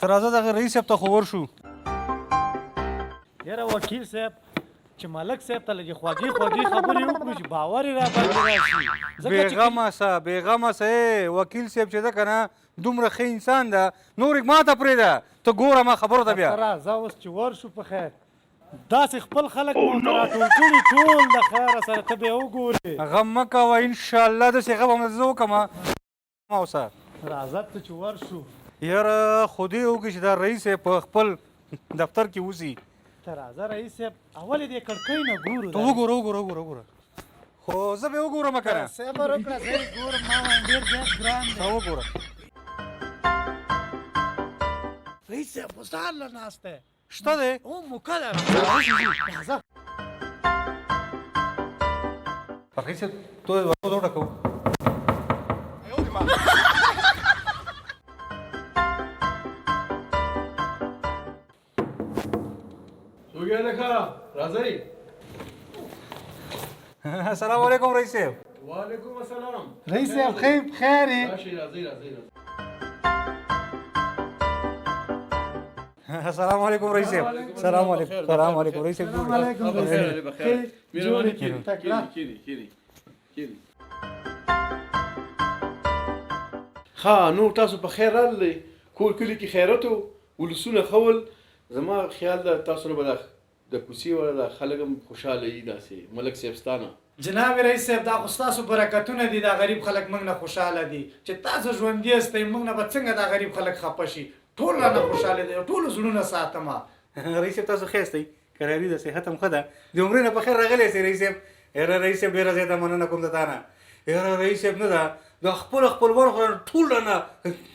ته راځه دغه رئیس صاحب ته خو ورشو. یاره وکیل صاحب چې ملک صاحب ته لږې خوږې خبرې وکړو چې باور یې را باندې راشي. بېغمه سه بېغمه سه وکیل صاحب چې ده که نه دومره ښه انسان ده نور ما ته پرېږده ته ګوره ما خبرو ته بیا. راځه اوس چې ورشو په خیر داسې خپل خلک مو ته راټول کړي ټول د خیره سره ته به یې وګورې. غم مه کوه انشاءالله داسې غم هم زه وکړم اوسه. راځه ته چې ورشو. یاره خو دې وکړي چې دا رئیس صاحب په خپل دفتر کې اوسي. ته راځه رئیس صاحب اول یې دې کړکۍ نه ګورو. ته وګوره خو زه به یې وګورم که نه. صبر وکړه زه یې ګورم ما وایم ډېر زیات ګران دی. ته وګوره رئیس صاحب خو سهار له ناست دی. شته دی موکه ده. راځه رئیس صاحب تو ورته وډکوو. راځئ. السلام علیکم رئیس صاحب. وعلیکم السلام. رئیس صاحب خیر یې. راشئ راځئ. السلام علیکم رئیس صاحب. سلام علیکم رئیس صاحب. ها نور تاسو په خیر راغلئ. کور کلي کې خیرات و ولسونه خول. زما خیال ده تاسو نه به د کوڅې والا خلک هم خوشحاله وي داسې ملک صاحب ستانه. جناب رئیس صاحب دا خو ستاسو برکتونه دي. دا غریب خلک موږ نه خوشحاله دي چې تاسو ژوندي یاستئ. موږ نه به څنګه دا غریب خلک خفه شي. ټول رانه خوشحاله دي ټولو زړونه ساتمه. رئیس صاحب تاسو ښه یاستئ کراري ده صحت هم ښه ده. د عمرې نه په خیر راغلی یاستئ رئیس صاحب. یاره رئیس صاحب ډېره زیاته مننه کوم د تا نه. یاره رئیس صاحب نه ده د خپلوانو خو ټول رانه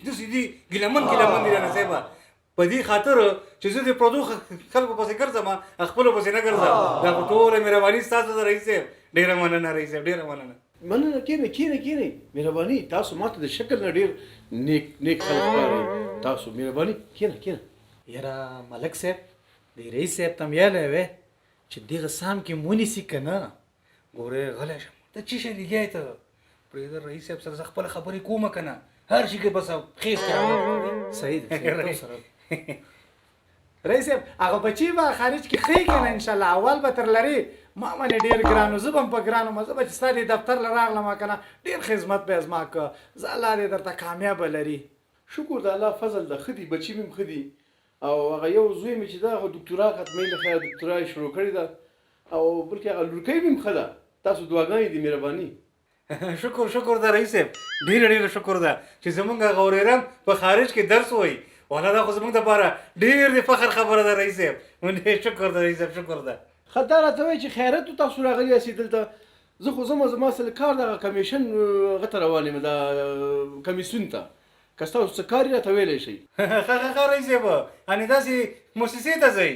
داسې دي ګیلمن دي رانه صاحبه په دې خاطر چې زه د پردو خلکو پسې ګرځم خپلو پسې نه ګرځم. دا خو ټوله مهرباني ستاسو ده رئیس صاحب. ډېره مننه رئیس صاحب ډېره مننه. کینې مهرباني. تاسو ماته د شکل نه ډېر نیک خلک ښکارئ. تاسو مهرباني کینه. یاره ملک صاحب د رئیس صاحب ته ویلی وې چې دغه سام کې ونیسي که نه. ګورې غلی شم ته څه شی لګیا یې ته پرېږده رئیس صاحب سره زه خپله خبرې کوم که نه هر شي کې بس خیز کړم. صحیح ده رئیس صاحب هغه بچي به خارج کې ښې که نه انشاءالله اول به تر لري ما باندې ډېر ګران و. زه به هم په ګران وم. زه به چې ستا دې دفتر له راغلم که نه ډېر خدمت به یې زما که زه الله دې درته کامیابه لري. شکر د الله فضل ده. ښه دي بچي مې هم ښه دي او هغه یو زوی مې چې ده هغه ډکتورا ختموي له خیره ډکتورا یې شروع کړې ده او بلکې هغه لورکۍ مې هم ښه ده. تاسو دعاګانې دي مهرباني. شکر ده رئیس صاحب ډېره شکر ده چې زمونږ هغه ورېرم په خارج کې درس وایي. والا دا خو زمونږ دپاره ډېر د فخر خبره ده رئیس صاحب. شکر ده رئیس صاحب شکر ده. ښه دا راته وایي چې خیرت تاسو راغلي یاستئ دلته. زه خو زما اصل کار دغه کمیشن هغه ته روان یم دا کمیسیون ته. که ستاسو څه کار یې راته ویلی شئ. ښه رئیس صاحب یعنې داسې مؤسسې ته ځئ.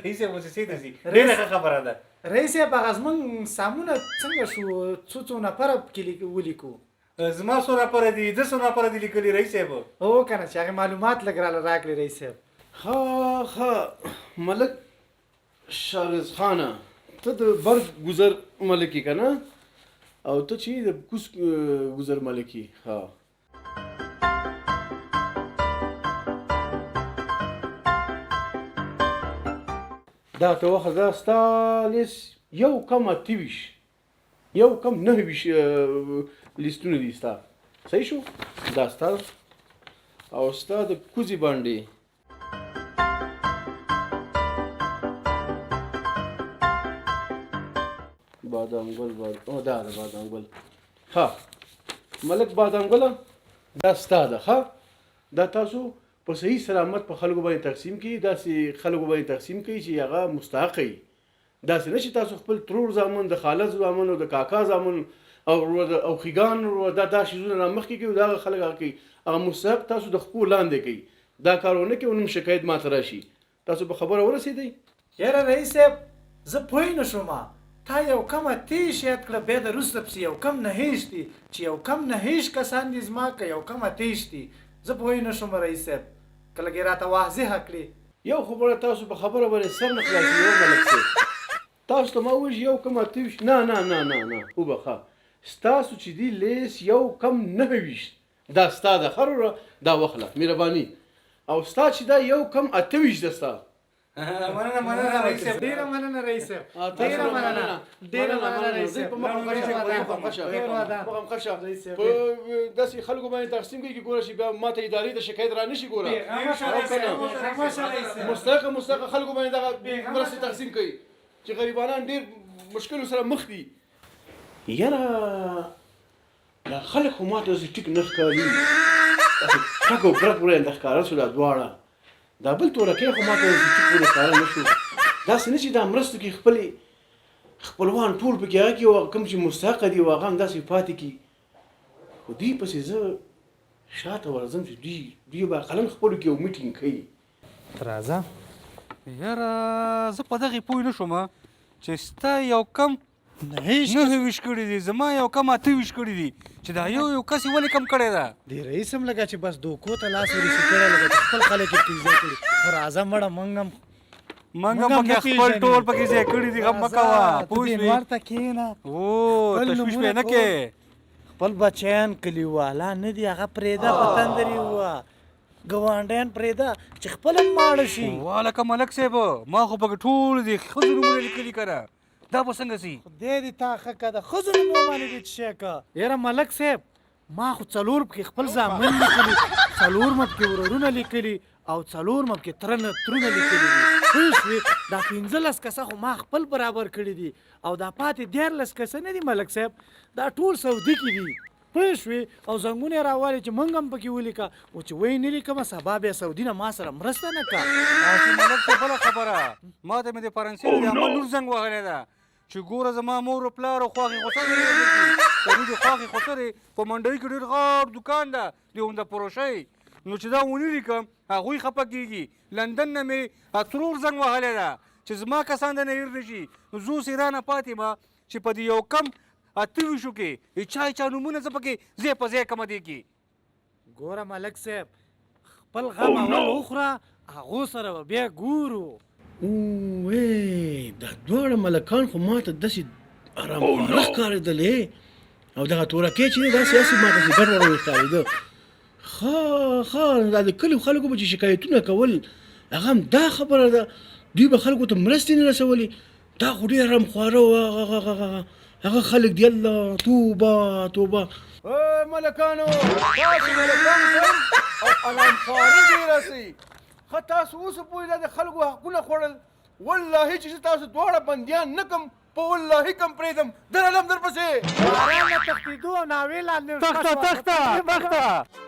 رئیس صاحب مؤسسې ته ځي ډېره ښه خبره ده. رئیس صاحب هغه زموږ سامونه څنګه شو څو نفره پکې ولیکو. زما څو نفره دي 10 نفره دي لیکلي رئیس صاحب. هو که نه چې هغې معلومات لږ راله راکړي رئیس صاحب. ښه ملک شارز خانه ته د برګ ګذر ملکي که نه او ته چې د کوس ګذر ملکي. ښه دا ته وخت دا ستا لیست یو کم 28 یو کم 29 لیستونه دي ستا. صحیح شو دا ستا او ستا د کوزي باندې بادام ګل او دا د بادام ګل. ښه ملک بادام ګله دا ستا ده. ښه دا تاسو په صحیح سلامت په خلکو باندې تقسیم کړي. داسې خلکو باندې تقسیم کړي چې هغه مستحق وي. داسې نه چې تاسو خپل ترور زامن د خاله زامن او د کاکا زامن او خیګان دا شیزونه را مخکې کوي. دا هغه خلک هغه کوي هغه مستحق تاسو د خپو لاندې کوي. دا کارونه کوي ونم شکایت ماته راشي. تاسو په خبره ورسېدئ. یاره رئیس صاحب زه پوه نه شوم تا یو کم 23 یاد کړه بیا د وروسته پسې یو کم 29 دي چې یو کم 29 کسان دي زما که یو کم 23 دي. زه پوه نه شوم رئیس صاحب که لږ یې راته واضح کړې. یو خبره تاسو په خبره باندې سر نه خلاصوي ملک صاحب. تاسو ته ما وویل یو کم 28 نه وبخه ستاسو چې دی لیس یو کم 29 دا ستا د خروره دا وخله مهرباني او ستا چې دا یو کم 28 ده ستا مننه رئیس صاحب ډیره مننه رئیس صاحب تاسو ډیره مننه ډیره مننه رئیس صاحب په مخه خشه رئیس صاحب په داسې خلکو باندې تقسیم کوي چې ګوره چې بیا ماته ادارې ته شکایت را نشي ګوره مستحق خلکو باندې دغه مرستې تقسیم کوي چې غریبانان ډېر مشکلو سره مخ دي یاره دا خلک خو ماته داسې ټیک نه ښکاري داسې ټک او برک ورته ښکاره شو دا دواړه دا بل تورکۍ خو ماته داسې ټیک ورته ښکاره نه شو داسې نه چې دا مرستو کې خپلوان ټول پکې هغه کې او کوم چې مستحقه دي او هغه هم داسې پاتې کړي خو دوی پسې زه شاته ورځم چې دوی به قلم خپلو کې یو میټینګ کوي راځه یاره زه په دغې پوه نه شوم چې ستا یو کم 29 کړي دي زما یو کم 28 کړي دي چې دا یو کس یې ولې کم کړی ده دی رئیس هم لګا چې بس دوکو ته لاس ورسې کړی لګا چې خپل خلک یې تیزه کړي خو راځه مړه موږ هم پکې خپل ټول پکې ځای کړي دي غم مه کوه پوه شوې ورته کښېنه تشویش پې نه کې خپل بچیان کلیوالا نه دي هغه پرېږده په تندر یې ووه ګاونډیان پرېږده چې خپل هم ماړه شي والکه ملک صاحب ما خو پکې ټول دي ښځو نومونه لیکلي که نه دا به څنګه سي خدای دې تا ښه که د ښځو نوم ومانې دې چې شی که یاره ملک صاحب ما خو 4 پکې خپل زامن لیکلي 4 مه پکې ورورونه لیکلي او 4 مه پکې ترونه لیکلي دي پوه شوې دا 15 کسه خو ما خپل برابر کړي دي او دا پاتې 14 کسه نه دي ملک صاحب دا ټول سعودي کې دي پوه شوې او زنګونه یې راوالې چې موږ هم پکې ولیکه او چې وایي نه لیکمه سبا بیا سعودي نه ما سره مرسته نه که ملک صاحب بله خبره ما ته مې د فرانسې د عمل لور زنګ وهلی ده چې ګوره زما مور و پلار او خواښې خسرې د خواښې خسرې په منډۍ کې ډېر غټ دوکان ده د عمده فروشۍ نو چې دا ونه لیکم هغوی خفه کېږي لندن نه مې ترور زنګ وهلی ده چې زما کسان د نه هېر نه شي نو زه اوس ایرانه پاتې ما چې په دې یو کم 28 کې چا نومونه زه پکې ځای په ځای کمه دی کې ګوره ملک صاحب خپل غم اول وخوره هغو سره به بیا ګورو اوه دا دواړه ملکان خو ماته داسې ارامخواره ښکارېدلې او دغه تورکۍ چې دی دا سیاسي ماته چې ګډ وړ ښکارېده ښه دا د کلیو خلکو به چې شکایتونه کول هغه هم دا خبره ده دوی به خلکو ته مرستې نه رسولې دا خو ډېر ارامخواره و هغه خلک دی الله توبه ملکانو تاسو ملکان کوم او ارامخواري ډېر رسئ ښه تاسو اوس پوهېږئ د خلکو حقونه خوړل والله چې زه تاسو دواړه بندیان نه کم په والله کم پرېږدم درالم درپسې باران نه تښتېدو او ناوې لاندې تخته